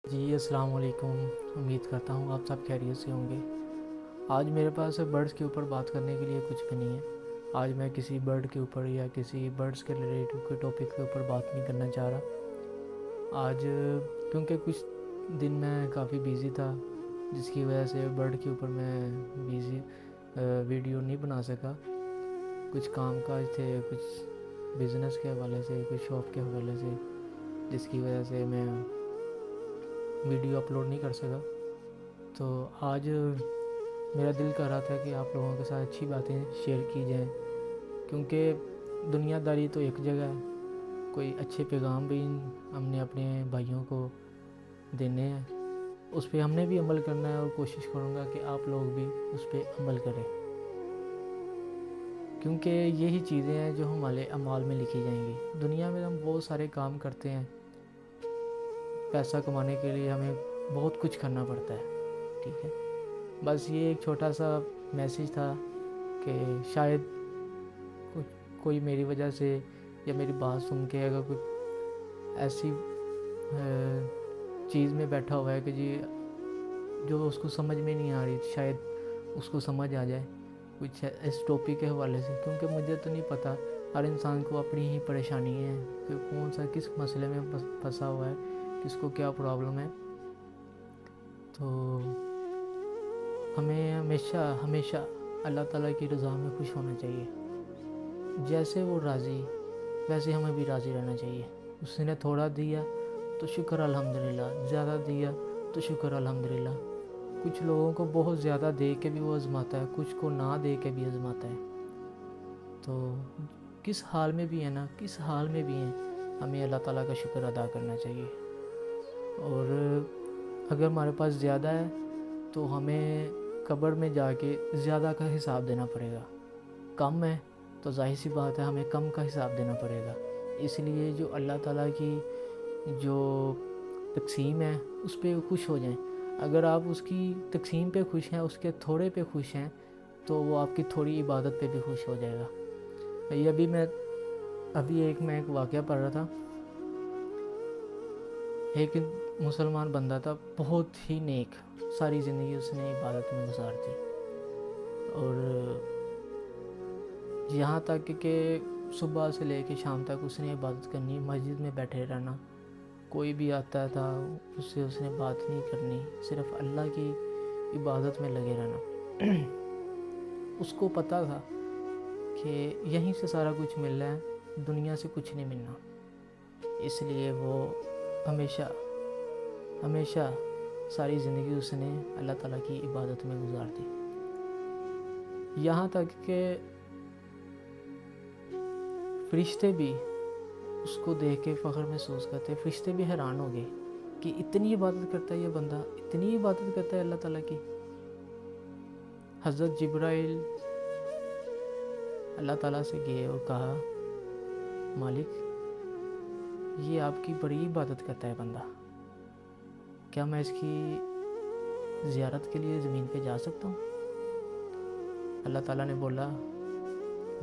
جی السلام علیکم۔ امید کرتا ہوں آپ سب خیریت سے ہوں گے۔ آج میرے پاس برڈز کے اوپر بات کرنے کے لیے کچھ بھی نہیں ہے۔ آج میں کسی برڈ کے اوپر یا کسی برڈز کے ریلیٹڈ کوئی ٹاپک کے اوپر بات نہیں کرنا چاہ رہا آج، کیونکہ کچھ دن میں کافی بیزی تھا، جس کی وجہ سے برڈ کے اوپر میں ویڈیو نہیں بنا سکا۔ کچھ کام کاج تھے، کچھ بزنس کے حوالے سے، کچھ شاپ کے حوالے سے، جس کی وجہ سے میں ویڈیو اپلوڈ نہیں کر سکا۔ تو آج میرا دل کر رہا تھا کہ آپ لوگوں کے ساتھ اچھی باتیں شیئر کی جائیں، کیونکہ دنیا داری تو ایک جگہ ہے، کوئی اچھے پیغام بھی ہم نے اپنے بھائیوں کو دینے ہیں، اس پہ ہم نے بھی عمل کرنا ہے، اور کوشش کروں گا کہ آپ لوگ بھی اس پہ عمل کریں، کیونکہ یہی چیزیں ہیں جو ہمارے اعمال میں لکھی جائیں گی۔ دنیا میں ہم بہت سارے کام کرتے ہیں، پیسہ کمانے کے لیے ہمیں بہت کچھ کرنا پڑتا ہے، ٹھیک ہے۔ بس یہ ایک چھوٹا سا میسیج تھا کہ شاید کوئی میری وجہ سے یا میری بات سن کے اگر کوئی ایسی چیز میں بیٹھا ہوا ہے کہ جی جو اس کو سمجھ میں نہیں آ رہی، شاید اس کو سمجھ آ جائے کچھ اس ٹاپک کے حوالے سے، کیونکہ مجھے تو نہیں پتہ، ہر انسان کو اپنی ہی پریشانی ہے کہ کون سا کس مسئلے میں پھنسا ہوا ہے، کس کو کیا پرابلم ہے۔ تو ہمیں ہمیشہ اللہ تعالیٰ کی رضا میں خوش ہونا چاہیے، جیسے وہ راضی ویسے ہمیں بھی راضی رہنا چاہیے۔ اس نے تھوڑا دیا تو شکر الحمدللہ، زیادہ دیا تو شکر الحمدللہ۔ کچھ لوگوں کو بہت زیادہ دے کے بھی وہ آزماتا ہے، کچھ کو نہ دے کے بھی آزماتا ہے۔ تو کس حال میں بھی ہیں ہمیں اللہ تعالیٰ کا شکر ادا کرنا چاہیے، اور اگر ہمارے پاس زیادہ ہے تو ہمیں قبر میں جا کے زیادہ کا حساب دینا پڑے گا، کم ہے تو ظاہر سی بات ہے ہمیں کم کا حساب دینا پڑے گا۔ اس لیے جو اللہ تعالیٰ کی جو تقسیم ہے اس پہ خوش ہو جائیں۔ اگر آپ اس کی تقسیم پہ خوش ہیں، اس کے تھوڑے پہ خوش ہیں، تو وہ آپ کی تھوڑی عبادت پہ بھی خوش ہو جائے گا۔ یہ ابھی ایک واقعہ پڑھ رہا تھا، ایک مسلمان بندہ تھا، بہت ہی نیک، ساری زندگی اس نے عبادت میں گزار دی، اور یہاں تک کہ صبح سے لے کے شام تک اس نے عبادت کرنی، مسجد میں بیٹھے رہنا، کوئی بھی آتا تھا اس نے بات نہیں کرنی، صرف اللہ کی عبادت میں لگے رہنا۔ اس کو پتہ تھا کہ یہیں سے سارا کچھ مل رہا ہے، دنیا سے کچھ نہیں ملنا، اس لیے وہ ہمیشہ ساری زندگی اس نے اللہ تعالیٰ کی عبادت میں گزار دی، یہاں تک کہ فرشتے بھی اس کو دیکھ کے فخر محسوس کرتے، فرشتے بھی حیران ہو گئے کہ اتنی عبادت کرتا ہے یہ بندہ، اتنی عبادت کرتا ہے اللہ تعالیٰ کی۔ حضرت جبرائیل اللہ تعالیٰ سے گئے اور کہا، مالک یہ آپ کی بڑی عبادت کرتا ہے بندہ، کیا میں اس کی زیارت کے لیے زمین پہ جا سکتا ہوں؟ اللہ تعالیٰ نے بولا،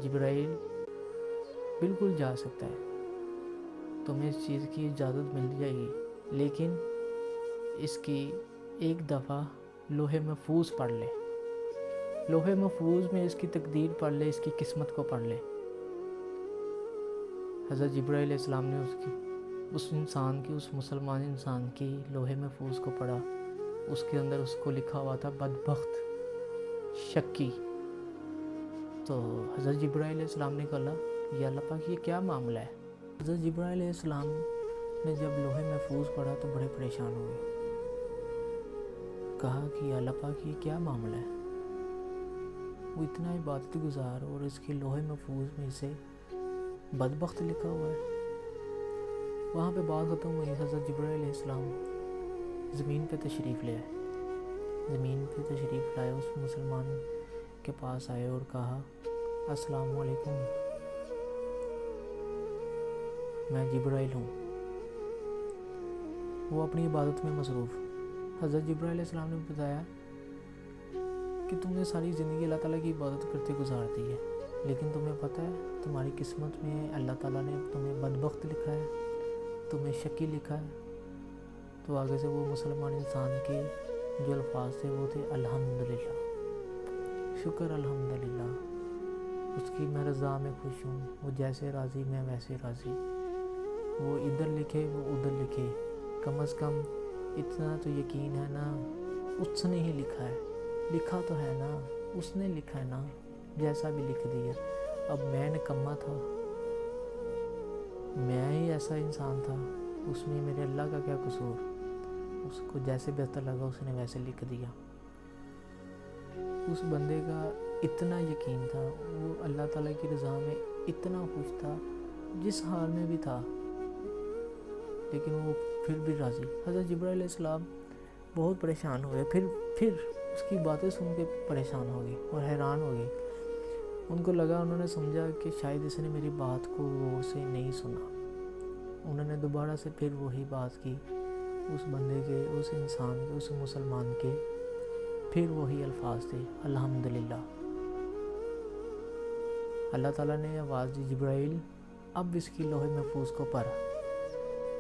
جبرائیل بالکل جا سکتا ہے، تمہیں اس چیز کی اجازت مل جائے گی، لیکن اس کی ایک دفعہ لوح محفوظ پڑھ لے، لوح محفوظ میں اس کی تقدیر پڑھ لے، اس کی قسمت کو پڑھ لے۔ حضرت جبرائیل علیہ السلام نے اس مسلمان انسان کی لوح محفوظ کو پڑھا، اس کے اندر اس کو لکھا ہوا تھا بدبخت، شکی۔ تو حضرت جبرائیل علیہ السلام نے کہا، یا اللہ پاک یہ کیا معاملہ ہے؟ حضرت جبرائیل علیہ السلام نے جب لوح محفوظ پڑھا تو بڑے پریشان ہوئے، کہا کہ یا اللہ پاک یہ کیا معاملہ ہے؟ وہ اتنا عبادت گزار اور اس کے لوح محفوظ میں سے بدبخت لکھا ہوا ہے۔ وہاں پہ بات ختم ہوئی، حضرت جبرائیل علیہ السلام زمین پہ تشریف لے آئے، اس مسلمان کے پاس آئے اور کہا، السلام علیکم، میں جبرائیل ہوں۔ وہ اپنی عبادت میں مصروف۔ حضرت جبرائیل علیہ السلام نے بتایا کہ تم نے ساری زندگی اللہ تعالیٰ کی عبادت کرتے گزار دی ہے، لیکن تمہیں پتہ ہے تمہاری قسمت میں اللہ تعالیٰ نے تمہیں بدبخت لکھا ہے، تمہیں شقی لکھا ہے۔ تو آگے سے وہ مسلمان انسان کے جو الفاظ تھے وہ تھے الحمدللہ، شکر الحمدللہ، اس کی میں رضا میں خوش ہوں، وہ جیسے راضی میں ویسے راضی، وہ ادھر لکھے وہ ادھر لکھے، کم از کم اتنا تو یقین ہے نا اس نے ہی لکھا ہے، لکھا تو ہے نا، اس نے لکھا ہے نا، جیسا بھی لکھ دیا۔ اب میں نکما تھا، میں ہی ایسا انسان تھا، اس میں میرے اللہ کا کیا قصور، اس کو جیسے بہتر لگا اس نے ویسے لکھ دیا۔ اس بندے کا اتنا یقین تھا، وہ اللہ تعالیٰ کی رضا میں اتنا خوش تھا، جس حال میں بھی تھا لیکن وہ پھر بھی راضی۔ حضرت جبرائیل علیہ السلام بہت پریشان ہوئے، پھر اس کی باتیں سن کے پریشان ہو گئے اور حیران ہو گئے۔ ان کو لگا، انہوں نے سمجھا کہ شاید اس نے میری بات کو غور سے نہیں سنا۔ انہوں نے دوبارہ سے پھر وہی بات کی اس بندے کے، اس انسان کے، اس مسلمان کے، پھر وہی الفاظ تھے الحمدللہ۔ اللہ تعالیٰ نے آواز دی، جبرائیل اب اس کی لوح محفوظ کو پڑھ۔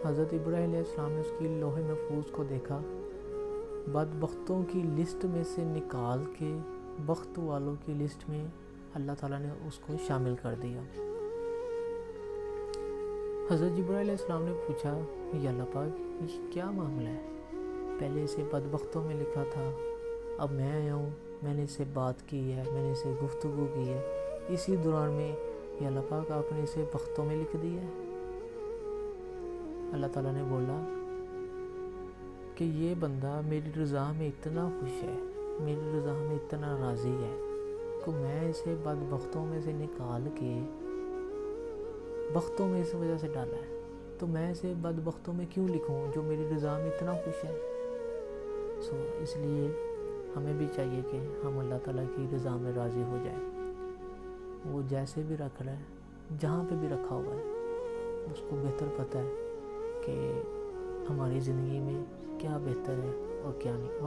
حضرت ابراہیم علیہ السلام نے اس کی لوح محفوظ کو دیکھا، بدبختوں کی لسٹ میں سے نکال کے بخت والوں کی لسٹ میں اللہ تعالیٰ نے اس کو شامل کر دیا۔ حضرت جبرائیل علیہ السلام نے پوچھا، یا اللہ پاک یہ کیا معاملہ ہے؟ پہلے اسے بدبختوں میں لکھا تھا، اب میں آیا ہوں، میں نے اس سے بات کی ہے، میں نے اسے گفتگو کی ہے، اسی دوران میں یا اللہ پاک آپ نے اسے بختوں میں لکھ دیا ہے۔ اللہ تعالیٰ نے بولا کہ یہ بندہ میری رضا میں اتنا خوش ہے، میری رضا میں اتنا راضی ہے کہ میں اسے بدبختوں میں سے نکال کے بختوں میں اس وجہ سے ڈالا ہے، تو میں اسے بدبختوں میں کیوں لکھوں جو میری رضا میں اتنا خوش ہے۔ اس لیے ہمیں بھی چاہیے کہ ہم اللہ تعالیٰ کی رضا میں راضی ہو جائیں۔ وہ جیسے بھی رکھ رہا ہے، جہاں پہ بھی رکھا ہوا ہے، اس کو بہتر پتہ ہے کہ ہماری زندگی میں کیا بہتر ہے اور کیا نہیں۔